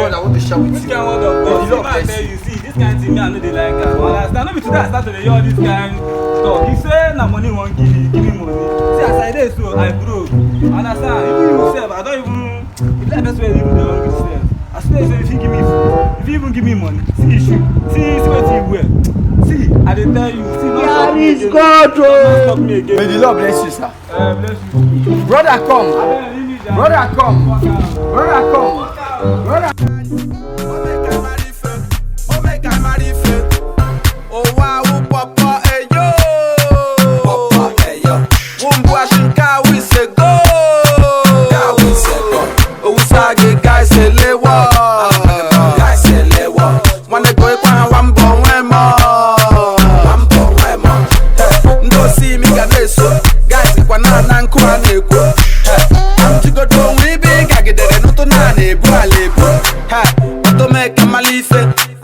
God I want to share with Which you. kind word of God? The Lord I bless tell you. you, see, this kind of thing me I know they like am. Understand? No be today I start to dey hear this kind talk. He say na money wan give me money. See as I dey so I broke. Understand? Even you sef I don't even the life best way even dey hungry sef. As soon as if you give me food, if you even give me money, see issue, see wetin you wear. See, I dey tell you, see no stop me again. No stop me again. May the Lord bless you, sir. Bless you. Brother, come. Abeg leave me down. Brother, come. Brother, come. Brother.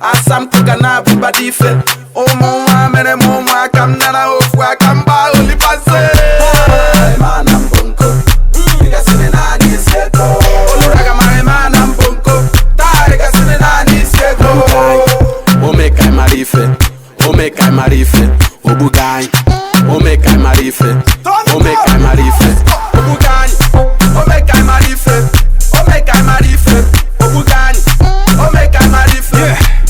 Asam tukana everybody fe. Oh mama mere mama kam nana ofwa kam ba oli passe. Manam bonko. Diga sine na ni seto. Oluraga mare manam bonko. Diga sine na ni seto. O me kai marife. O me kai marife. Obugai. O me kai marife. O me kai marife. Obugai. O me kai marife. O me kai marife. Obugai. O me kai marife.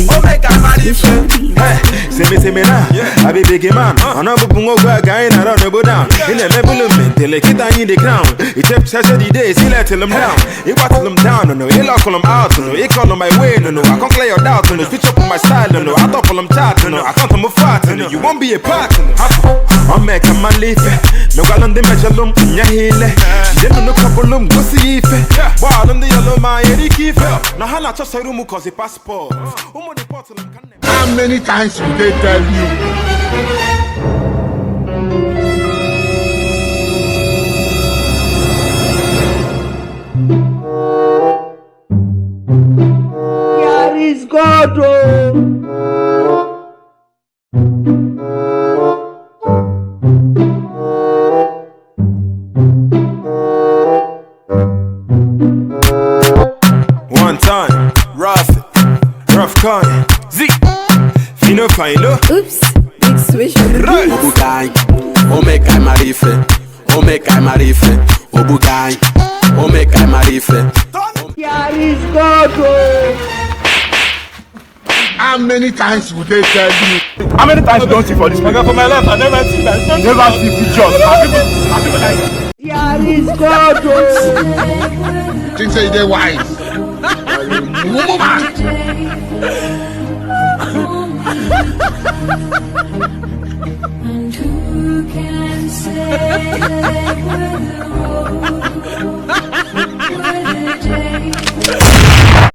Oh make I marry you. Say me now, I be big man. I know bungo go guy and I don't go down. In the level of men, till kita in the ground. It kept the days, he let them down. He battle them down, no, he lock them out, no, he call on my way, no, I can't clear your doubt, no, switch up on my style, no, I top them chat, no, I can't move fat, no, you won't be a part, no. I make a man leave, no gal on the measure ya hele. Then no couple go see if. While on the yellow my Eriki fell. Now Hana just a room cause a passport. How many times will they tell you? Here is God, oh. One time, rough con, Z, Fino Fino. Oops, big switch on the beat. Obugai, o make I marife. O make I marife. Obugai, o make I marife. Here is God, oh. How many times will they tell you? How many times you don't see for this? For my life, I never see that. Never see pictures. Here is God, oh. Think say they wise. And who can say they were the